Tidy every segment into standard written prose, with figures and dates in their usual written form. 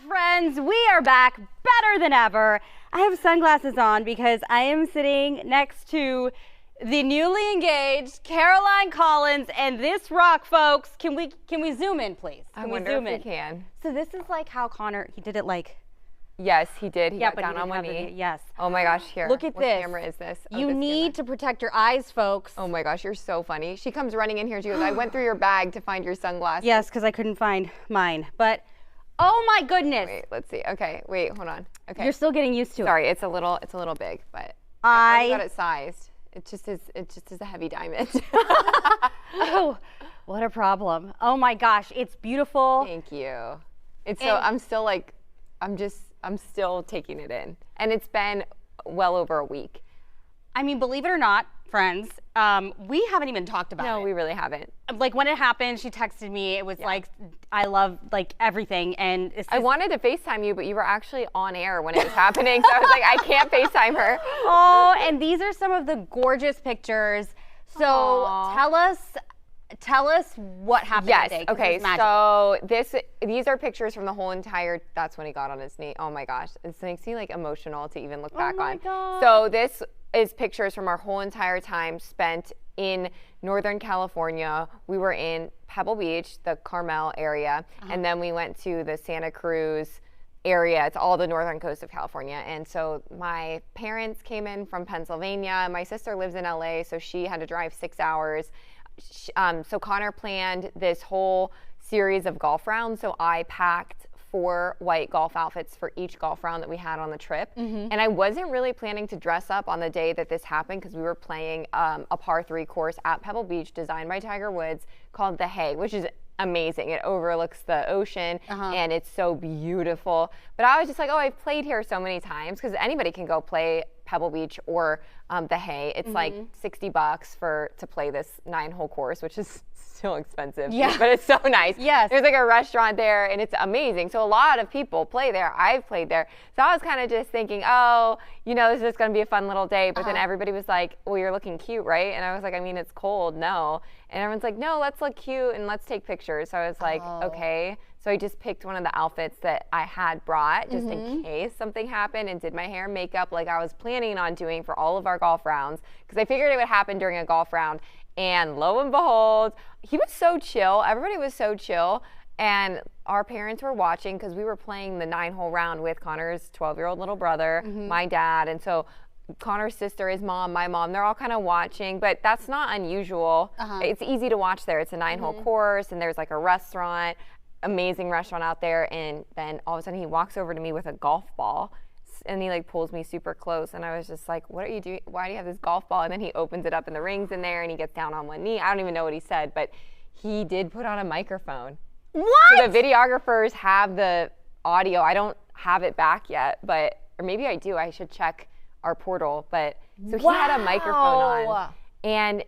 friends, we are back better than ever. I have sunglasses on because I am sitting next to the newly engaged Caroline Collins and this rock, folks. Can we zoom in, please? I wonder if we can. So this is like how Connor, he did it like. Yes, he did. He yeah, got down on one knee. Yes. Oh my gosh, here. Look at what this. camera is this? Oh, you this need to protect your eyes, folks. Oh my gosh, you're so funny. She comes running in here. She goes, I went through your bag to find your sunglasses. Yes, because I couldn't find mine. But, oh my goodness. Wait, let's see. Okay, wait, hold on. Okay. You're still getting used to it. Sorry, it's a little big, but I got it sized. It just is a heavy diamond. Oh, what a problem. Oh my gosh, it's beautiful. Thank you. It's so, I'm still taking it in. And it's been well over a week. I mean, believe it or not, friends, we haven't even talked about it. No, we really haven't. Like when it happened, she texted me. It was like, I love like everything. And it's I wanted to FaceTime you, but you were actually on air when it was happening. So I was like, I can't FaceTime her. Oh, and these are some of the gorgeous pictures. So Aww. tell us what happened today. Yes, okay, so these are pictures from the whole entire, that's when he got on his knee. Oh my gosh, this makes me like emotional to even look back on. God. So this is pictures from our whole entire time spent in Northern California. We were in Pebble Beach, the Carmel area, and then we went to the Santa Cruz area. It's all the northern coast of California. And so my parents came in from Pennsylvania. My sister lives in LA, so she had to drive 6 hours. So Connor planned this whole series of golf rounds. So I packed 4 white golf outfits for each golf round that we had on the trip. And I wasn't really planning to dress up on the day that this happened because we were playing a par 3 course at Pebble Beach designed by Tiger Woods called The Hay, which is amazing. It overlooks the ocean and it's so beautiful. But I was just like, oh, I've played here so many times because anybody can go play Pebble Beach or The Hay. It's like $60 to play this 9-hole course, which is still expensive. Yeah. But it's so nice. Yes. There's like a restaurant there and it's amazing. So a lot of people play there. I've played there. So I was kind of just thinking, oh, you know, this is just going to be a fun little day. But then everybody was like, well, you're looking cute, right? And I was like, I mean, it's cold. No. And everyone's like, no, let's look cute and let's take pictures. So I was like, okay. So I just picked one of the outfits that I had brought just in case something happened and did my hair and makeup like I was planning on doing for all of our golf rounds because I figured it would happen during a golf round. And lo and behold, he was so chill. Everybody was so chill. And our parents were watching because we were playing the 9-hole round with Connor's 12-year-old little brother, my dad. And so Connor's sister, his mom, my mom, they're all kind of watching, but that's not unusual. It's easy to watch there. It's a 9-hole course and there's like a restaurant, amazing restaurant out there. And then all of a sudden he walks over to me with a golf ball and he like pulls me super close and I was just like, what are you doing? Why do you have this golf ball? And then he opens it up and the ring's in there and he gets down on one knee. I don't even know what he said, but he did put on a microphone. What? So the videographers have the audio. I don't have it back yet, but, or maybe I do. I should check our portal. But so he had a microphone on and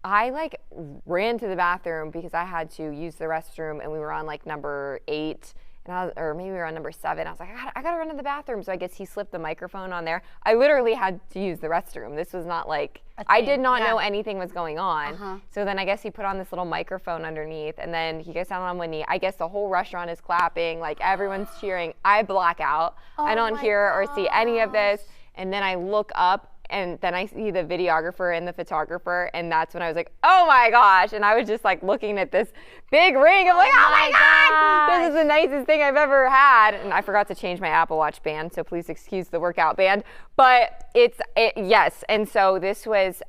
I like ran to the bathroom because I had to use the restroom and we were on like number 8 and or maybe we were on number 7. I was like, I gotta run to the bathroom. So I guess he slipped the microphone on there. I literally had to use the restroom. This was not like, I did not know anything was going on. So then I guess he put on this little microphone underneath and then he gets down on one knee. I guess the whole restaurant is clapping, like everyone's cheering. I black out. I don't hear or see any of this. And then I look up and then I see the videographer and the photographer, and that's when I was like, oh my gosh. And I was just like looking at this big ring. I'm like, oh my God, this is the nicest thing I've ever had. And I forgot to change my Apple Watch band, so please excuse the workout band. But yes. And so this was,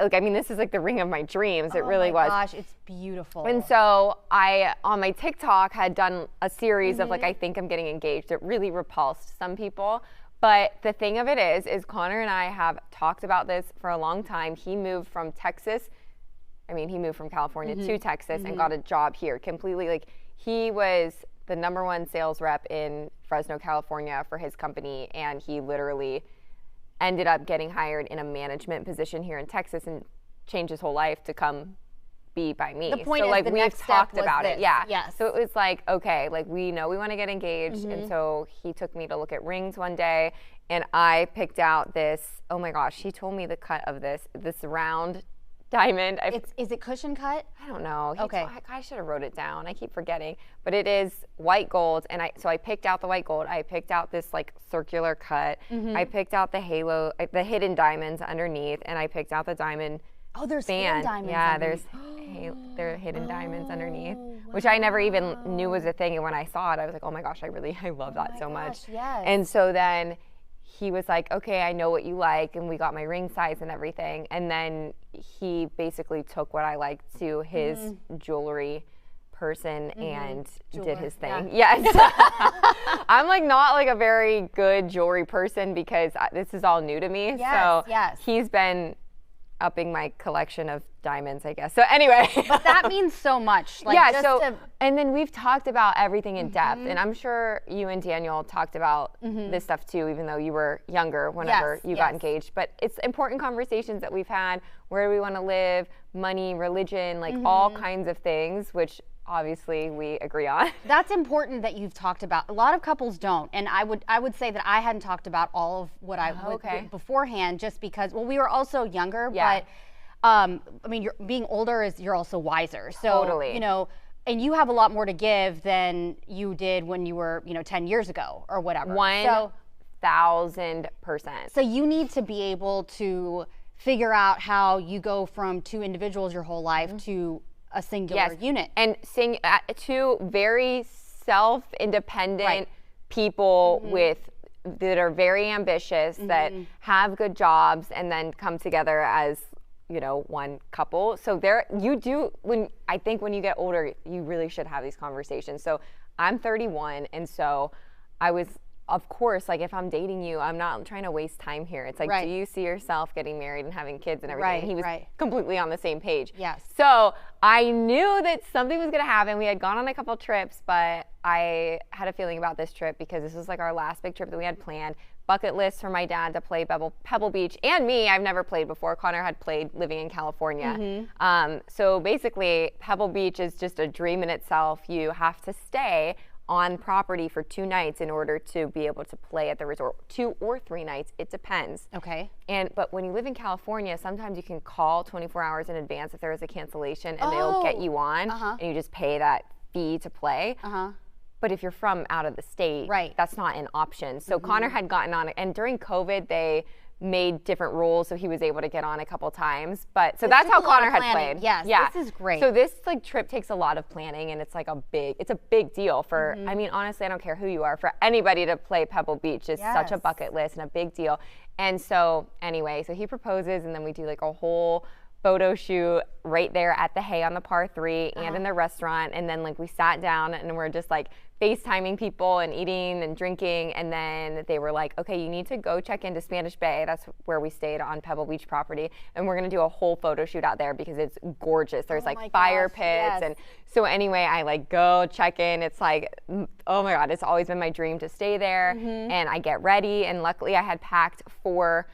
like, I mean, this is like the ring of my dreams. It really was. Oh my gosh, it's beautiful. And so I, on my TikTok, had done a series of like, I think I'm getting engaged. It really repulsed some people. But the thing of it is Connor and I have talked about this for a long time. He moved from Texas. I mean, he moved from California to Texas and got a job here completely. Like, he was the #1 sales rep in Fresno, California for his company. And he literally ended up getting hired in a management position here in Texas and changed his whole life to come be by me. The point so is like the we've next step talked was about this. it. Yeah. Yes. So it was like, okay, like we know we want to get engaged. And so he took me to look at rings one day and I picked out this, oh my gosh, he told me the cut of this round diamond. Is it cushion cut? I don't know. Okay. I should have wrote it down. I keep forgetting. But it is white gold, and so I picked out the white gold. I picked out this like circular cut. I picked out the halo, the hidden diamonds underneath, and I picked out the diamond. Oh, there's band. hidden diamonds. Yeah, underneath. there are hidden diamonds underneath, which I never even knew was a thing. And when I saw it, I was like, oh my gosh, I love that so much. Yes. And so then he was like, okay, I know what you like, and we got my ring size and everything. And then he basically took what I liked to his jewelry person and did his thing. Yeah. Yes. I'm like not like a very good jewelry person because this is all new to me. Yes, so he's been upping my collection of diamonds, I guess. So anyway. But that means so much. Like, yeah, and then we've talked about everything in depth, and I'm sure you and Daniel talked about this stuff too, even though you were younger whenever you got engaged. But it's important conversations that we've had. Where do we want to live? Money, religion, like all kinds of things, which obviously we agree on. That's important that you've talked about. A lot of couples don't, and I would say that I hadn't talked about all of what I would beforehand, just because we were also younger. But I mean, being older you're also wiser. So totally. You know, and you have a lot more to give than you did when you were 10 years ago or whatever. 1,000%. So you need to be able to figure out how you go from two individuals your whole life to a singular unit. And two very self-independent people that are very ambitious, that have good jobs, and then come together as, one couple. So I think when you get older, you really should have these conversations. So I'm 31, and so I was, of course, like if I'm dating you, I'm not trying to waste time here. It's like, do you see yourself getting married and having kids and everything? Right, and he was completely on the same page. Yes. So I knew that something was going to happen. We had gone on a couple trips, but I had a feeling about this trip because this was like our last big trip that we had planned. Bucket list for my dad to play Pebble Beach, and me. I've never played before. Connor had played living in California. So basically, Pebble Beach is just a dream in itself. You have to stay on property for 2 nights in order to be able to play at the resort. 2 or 3 nights, it depends. Okay. But when you live in California, sometimes you can call 24 hours in advance if there is a cancellation, and they'll get you on, and you just pay that fee to play. But if you're from out of the state, that's not an option. So Connor had gotten on it, and during COVID, they made different rules, so he was able to get on a couple times. But so that's how Connor had played. Yes, this is great. So this like trip takes a lot of planning, and it's like a big deal for. I mean, honestly, I don't care who you are. For anybody to play Pebble Beach is such a bucket list and a big deal. And so anyway, so he proposes, and then we do like a whole photo shoot right there at the hay on the par 3 and in the restaurant. And then like we sat down and we're just like FaceTiming people and eating and drinking. And then they were like, okay, you need to go check into Spanish Bay. That's where we stayed on Pebble Beach property. And we're going to do a whole photo shoot out there because it's gorgeous. There's like fire pits. And so anyway, I like go check in. It's like, oh my God, it's always been my dream to stay there. And I get ready. And luckily I had packed 4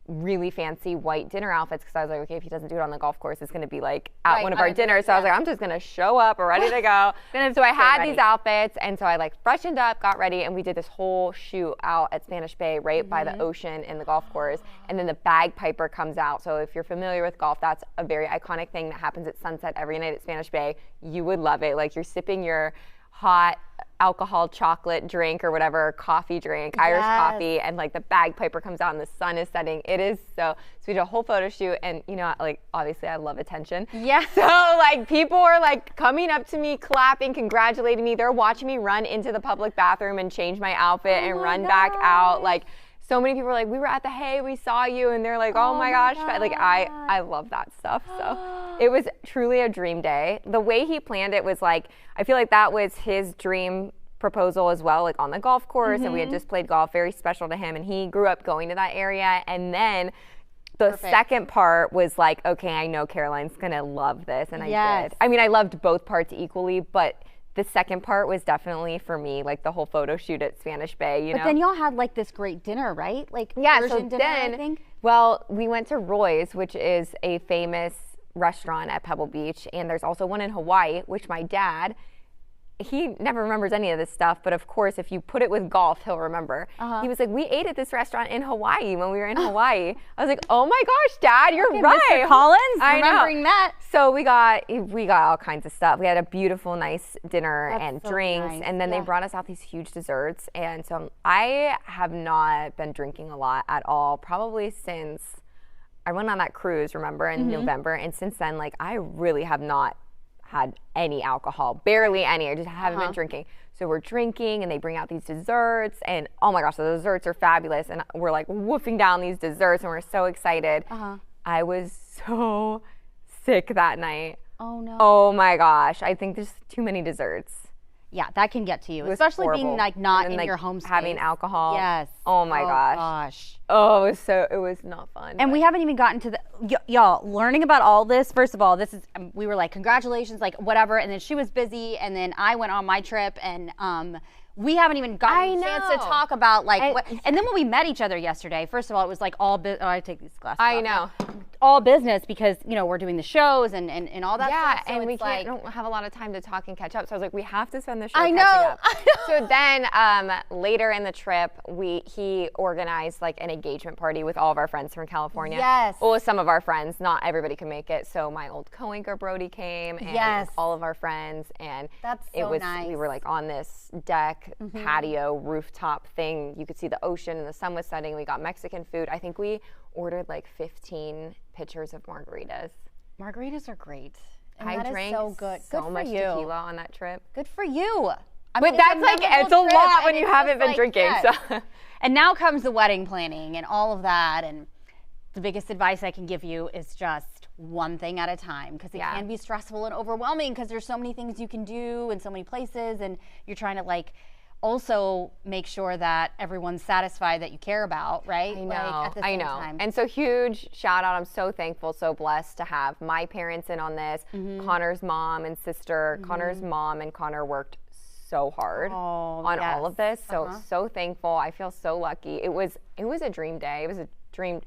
really fancy white dinner outfits because I was like, okay, if he doesn't do it on the golf course, it's going to be like at one of our dinners. So I was like, I'm just going to show up ready to go. So I had these outfits, and so I like freshened up, got ready, and we did this whole shoot out at Spanish Bay right by the ocean in the golf course. And then the bagpiper comes out. So if you're familiar with golf, that's a very iconic thing that happens at sunset every night at Spanish Bay. You would love it. Like you're sipping your hot alcohol chocolate drink or whatever, coffee drink, Irish coffee, and like the bagpiper comes out and the sun is setting. It is so we did a whole photo shoot, and like obviously I love attention. So like people are like coming up to me, clapping, congratulating me. They're watching me run into the public bathroom and change my outfit and run back out. Like so many people are like, we were at the hay, we saw you, and they're like, oh my gosh. Like I love that stuff. So it was truly a dream day. The way he planned it was like, I feel like that was his dream proposal as well, like on the golf course, and we had just played golf, very special to him, and he grew up going to that area. And then the second part was like, okay, I know Caroline's gonna love this, and I did. I mean, I loved both parts equally, but the second part was definitely for me, like the whole photo shoot at Spanish Bay, you know. But then y'all had like this great dinner, right? Like Persian dinner, I think. Well, we went to Roy's, which is a famous restaurant at Pebble Beach, and there's also one in Hawaii, which my dad, he never remembers any of this stuff, but of course, if you put it with golf, he'll remember. He was like, we ate at this restaurant in Hawaii when we were in Hawaii. I was like, oh my gosh, Dad, you're right. Mr. Collins, I remembering know. that. So we got all kinds of stuff. We had a beautiful, nice dinner and so drinks, nice. and then they brought us out these huge desserts. And so I have not been drinking a lot at all, probably since I went on that cruise, remember, in November. And since then, like, I really have not had any alcohol, barely any. I just haven't been drinking. So we're drinking and they bring out these desserts and oh my gosh, the desserts are fabulous. And we're like woofing down these desserts and we're so excited. I was so sick that night. Oh no. Oh my gosh. I think there's too many desserts. Yeah, that can get to you, Especially being like not in like, your home space. having alcohol. Yes. Oh my gosh. Oh, it was not fun. And we haven't even gotten to the y'all learning about all this. First of all, this is we were like congratulations, like whatever, and then she was busy, and then I went on my trip, and we haven't even gotten a chance to talk about like what. And then when we met each other yesterday, first of all, it was like all I take these glasses off. I know. All business because we're doing the shows and all that stuff. So and we like, don't have a lot of time to talk and catch up. So I was like, we have to spend the show catching up. I know. So then later in the trip, he organized like an engagement party with all of our friends from California. Yes. Well, some of our friends, not everybody could make it. So my old co-anchor Brody came and all of our friends, and that's it was nice. We were like on this deck, patio, rooftop thing. You could see the ocean and the sun was setting. We got Mexican food. I think we ordered like 15 pitchers of margaritas. Margaritas are great. And I that drank is so good. so much tequila on that trip. Good for you. But that's like, it's a lot when you haven't been drinking. Yes. So. And now comes the wedding planning and all of that. And the biggest advice I can give you is just one thing at a time, because it can be stressful and overwhelming because there's so many things you can do and so many places, and you're trying to like also make sure that everyone's satisfied that you care about, right? I know, like, at the same I know. time. And so huge shout out. I'm so thankful, so blessed to have my parents in on this, Connor's mom and sister. Connor's mom and Connor worked so hard on all of this. So, so thankful. I feel so lucky. It was a dream day. It was a dream.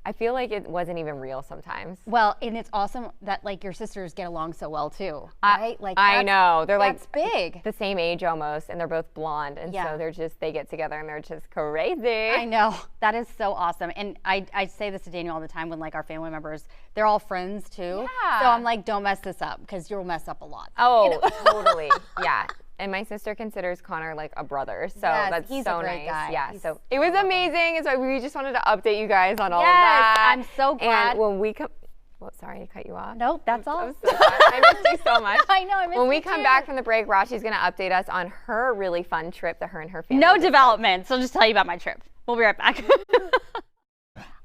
I feel like it wasn't even real sometimes. Well, and it's awesome that like your sisters get along so well too, right? Like I know. They're like big. The same age almost, and they're both blonde, and so they get together and they're just crazy. I know. That is so awesome. And I say this to Daniel all the time when like our family members, they're all friends too. Yeah. So I'm like, don't mess this up because you'll mess up a lot. Oh, totally. Yeah. And my sister considers Connor like a brother, so that's he's so a great nice. guy. Yeah, so it was amazing. And so we just wanted to update you guys on all of Yes, that. I'm so glad. And when we come, well, sorry to cut you off. Nope, that's all. I'm so sorry. I missed you so much. I know, I missed When we you come too. back from the break, Rashi's going to update us on her really fun trip that her and her family No just developments. So I'll just tell you about my trip. We'll be right back.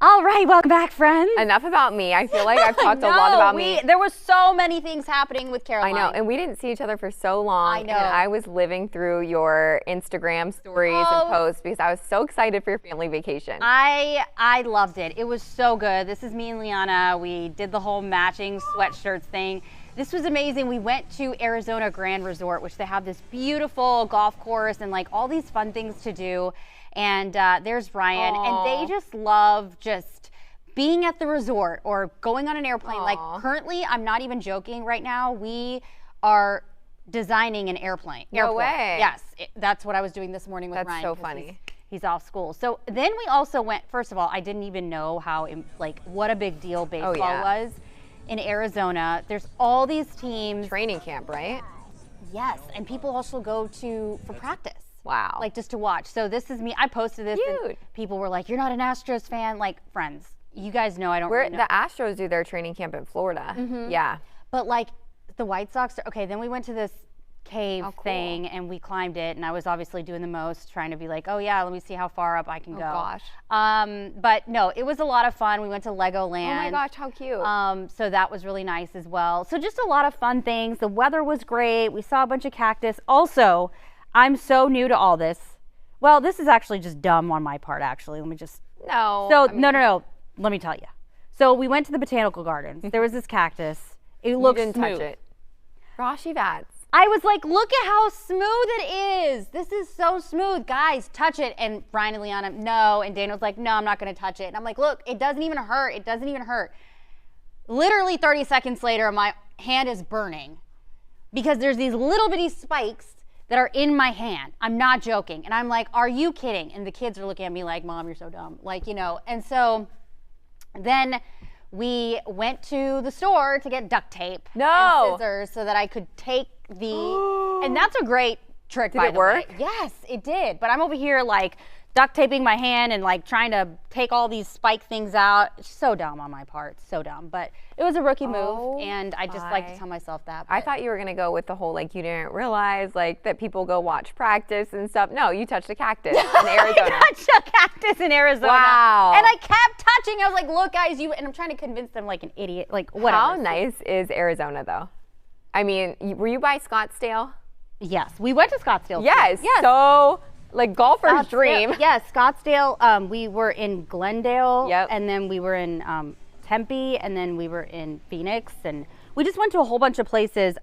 All right, welcome back, friends. Enough about me. I feel like I've talked a lot about me. There were so many things happening with Caroline. I know, and we didn't see each other for so long. I know. And I was living through your Instagram stories and posts because I was so excited for your family vacation. I loved it. It was so good. This is me and Liana. We did the whole matching sweatshirts thing. This was amazing. We went to Arizona Grand Resort, which they have this beautiful golf course and like all these fun things to do. And there's Ryan, and they just love just being at the resort or going on an airplane. Like currently, I'm not even joking right now, we are designing an airplane. No way. Yes, that's what I was doing this morning with Ryan. That's so funny. He's off school. So then we also went, first of all, I didn't even know how, like, what a big deal baseball was in Arizona. There's all these teams. Training camp, right? Yes, and people also go for practice. Wow. Like just to watch. So this is me. I posted this. And people were like, "You're not an Astros fan." Like, friends, you guys know I don't really know. The Astros do their training camp in Florida. Yeah. But like the White Sox, okay, then we went to this cave thing and we climbed it, and I was obviously doing the most, trying to be like, oh yeah, let me see how far up I can go. Gosh. But no, it was a lot of fun. We went to Legoland. Oh my gosh, how cute. So that was really nice as well. So just a lot of fun things. The weather was great. We saw a bunch of cactus. Also, I'm so new to all this. Well, this is actually just dumb on my part, actually. Let me just... No. So, no. Let me tell you. So we went to the botanical gardens. There was this cactus. It looked smooth. You didn't touch it. Rashi Vats. I was like, look at how smooth it is. This is so smooth. Guys, touch it. And Brian and Liana, no. And Daniel's like, no, I'm not going to touch it. And I'm like, look, it doesn't even hurt. It doesn't even hurt. Literally 30 seconds later, my hand is burning. because there's these little bitty spikes that are in my hand. I'm not joking. And I'm like, are you kidding? And the kids are looking at me like, Mom, you're so dumb. Like, you know, and so then we went to the store to get duct tape and scissors so that I could take the, and that's a great trick, by the way. Did it work? Yes, it did. But I'm over here like duct taping my hand and like trying to take all these spike things out. It's so dumb on my part, so dumb. But it was a rookie move, and I just like to tell myself that. I thought you were gonna go with the whole like you didn't realize like that people go watch practice and stuff. No, you touched a cactus in Arizona. I touched a cactus in Arizona. Wow. And I kept touching. I was like, look, guys, you. And I'm trying to convince them like an idiot, like whatever. How nice is Arizona though? I mean, were you by Scottsdale? Yes, we went to Scottsdale. Yes. Yes. So. Like golfer's dream. Yes, Scottsdale. We were in Glendale, and then we were in Tempe, and then we were in Phoenix, and we just went to a whole bunch of places.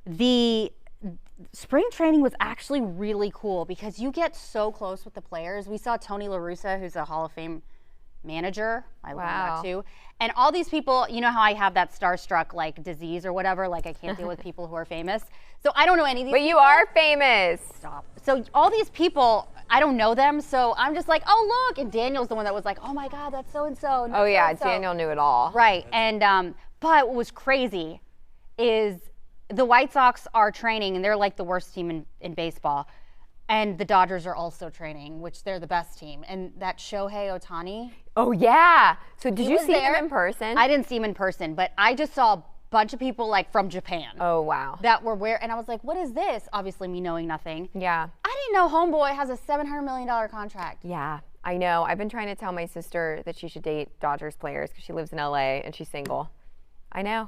The spring training was actually really cool because you get so close with the players. We saw Tony La Russa, who's a Hall of Fame manager. I learned that too. And all these people, you know how I have that starstruck like disease or whatever, like I can't deal with people who are famous. So I don't know any of these But you are famous. Stop. So all these people, I don't know them, so I'm just like, oh look, and Daniel's the one that was like, oh my God, that's so-and-so. Oh yeah, Daniel knew it all. Right, and but what was crazy is the White Sox are training, and they're like the worst team in baseball. And the Dodgers are also training, which they're the best team. And that Shohei Ohtani. Oh, yeah. So did you see him in person? I didn't see him in person, but I just saw a bunch of people like from Japan. Oh, wow. That were and I was like, what is this? Obviously, me knowing nothing. Yeah. I didn't know Homeboy has a $700 million contract. Yeah, I know. I've been trying to tell my sister that she should date Dodgers players because she lives in LA and she's single. I know.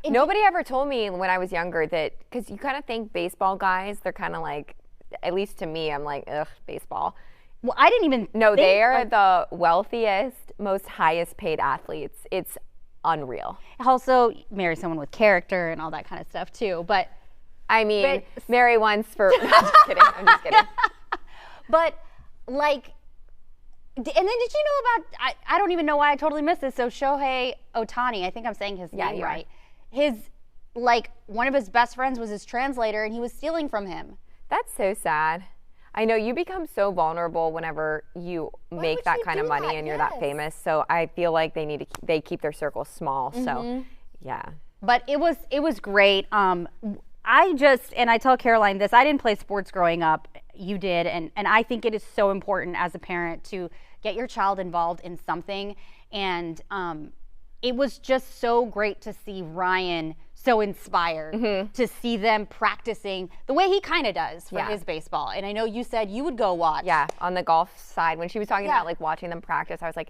Nobody ever told me when I was younger that, because you kind of think baseball guys, they're kind of like, at least to me, I'm like, ugh, baseball. Well, I didn't even No, they are the wealthiest, most highest paid athletes. It's unreal. Also, marry someone with character and all that kind of stuff too. But I mean, marry once for. No, I'm just kidding. I'm just kidding. But like, and then did you know about? I don't even know why I totally missed this. So Shohei Ohtani, I think I'm saying his name right. His like one of his best friends was his translator, and he was stealing from him. That's so sad. I know you become so vulnerable whenever you make that kind of money and you're that famous. So I feel like they keep their circle small. So yeah. But it was great. I tell Caroline this, I didn't play sports growing up. You did, and I think it is so important as a parent to get your child involved in something. And it was just so great to see Ryan so inspired to see them practicing the way he kind of does for his baseball. And I know you said you would go watch. Yeah, on the golf side, when she was talking about like watching them practice, I was like,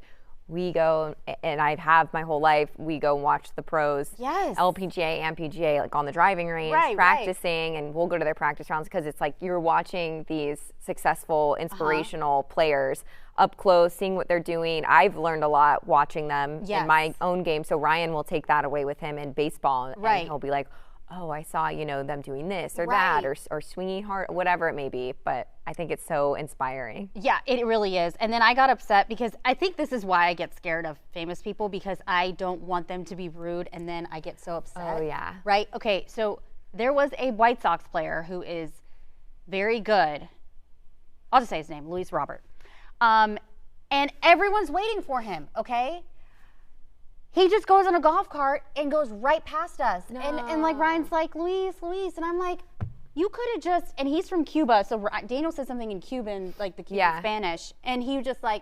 we go, and I have my whole life, we go watch the pros, LPGA and PGA, like on the driving range, practicing, and we'll go to their practice rounds because it's like you're watching these successful, inspirational players up close, seeing what they're doing. I've learned a lot watching them in my own game, so Ryan will take that away with him in baseball, and he'll be like, oh, I saw, them doing this or that or swinging hard, whatever it may be. But I think it's so inspiring. Yeah, it really is. And then I got upset because I think this is why I get scared of famous people, because I don't want them to be rude, and then I get so upset. Oh, yeah. Right? Okay, so there was a White Sox player who is very good. I'll just say his name, Luis Robert. And everyone's waiting for him, okay? He just goes on a golf cart and goes right past us. No. And like Ryan's like, Luis. And I'm like, you could have just, and he's from Cuba. So Daniel said something in Cuban, like the Cuban Spanish. And he just like,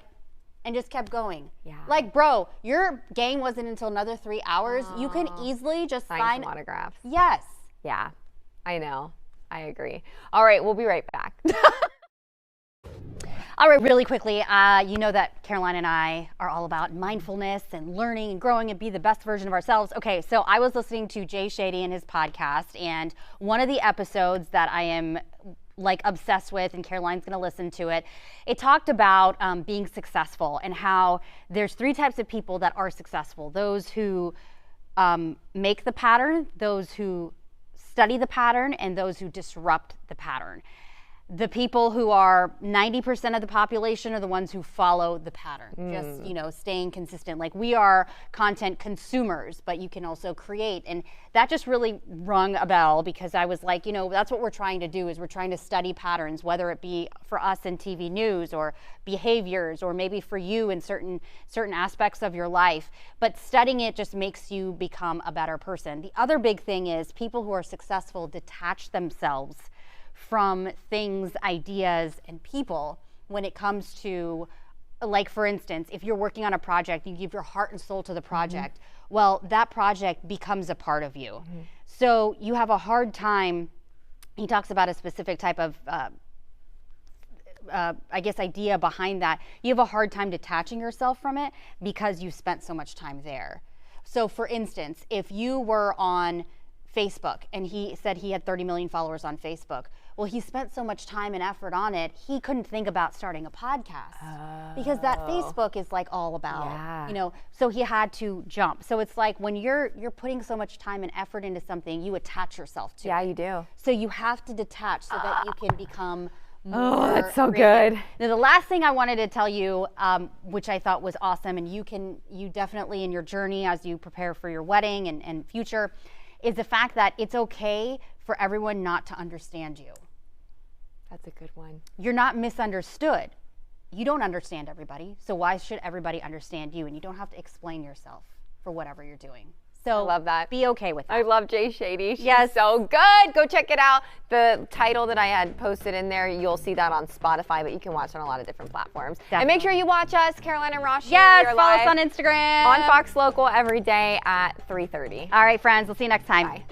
and just kept going. Yeah. Like, bro, your game wasn't until another 3 hours. You can easily just sign some autographs. Yes. Yeah, I know. I agree. All right, we'll be right back. All right, really quickly, you know that Caroline and I are all about mindfulness and learning and growing and be the best version of ourselves. Okay, so I was listening to Jay Shetty and his podcast, and one of the episodes that I am like obsessed with, and Caroline's going to listen to it, it talked about being successful and how there's 3 types of people that are successful. Those who make the pattern, those who study the pattern, and those who disrupt the pattern. the people who are 90% of the population are the ones who follow the pattern. Just, you know, staying consistent. Like, we are content consumers, but you can also create. And that just really rung a bell, because I was like, you know, that's what we're trying to do, is we're trying to study patterns, whether it be for us in TV news or behaviors, or maybe for you in certain aspects of your life. But studying it just makes you become a better person. The other big thing is people who are successful detach themselves from things, ideas, and people when it comes to, like, for instance, if you're working on a project, you give your heart and soul to the project, well, that project becomes a part of you. So you have a hard time, he talks about a specific type of, I guess, idea behind that. You have a hard time detaching yourself from it because you spent so much time there. So for instance, if you were on Facebook and he said he had 30 million followers on Facebook, well, he spent so much time and effort on it, he couldn't think about starting a podcast because that Facebook is like all about, you know, so he had to jump. So it's like when you're putting so much time and effort into something, you attach yourself to it. Yeah, you do. So you have to detach so that you can become more. Oh, that's so creative. good. Now, the last thing I wanted to tell you, which I thought was awesome, and you definitely in your journey as you prepare for your wedding and future, is the fact that it's okay for everyone not to understand you. That's a good one. You're not misunderstood. You don't understand everybody, so why should everybody understand you? And you don't have to explain yourself for whatever you're doing. So I love that. Be okay with that. I love Jay Shady. She's Yes. so good. Go check it out. The title that I had posted in there, you'll see that on Spotify, but you can watch on a lot of different platforms. Definitely. And make sure you watch us, Caroline and Rashi. Yes, We are follow live us on Instagram. on Fox Local every day at 3:30. All right, friends, we'll see you next time. Bye.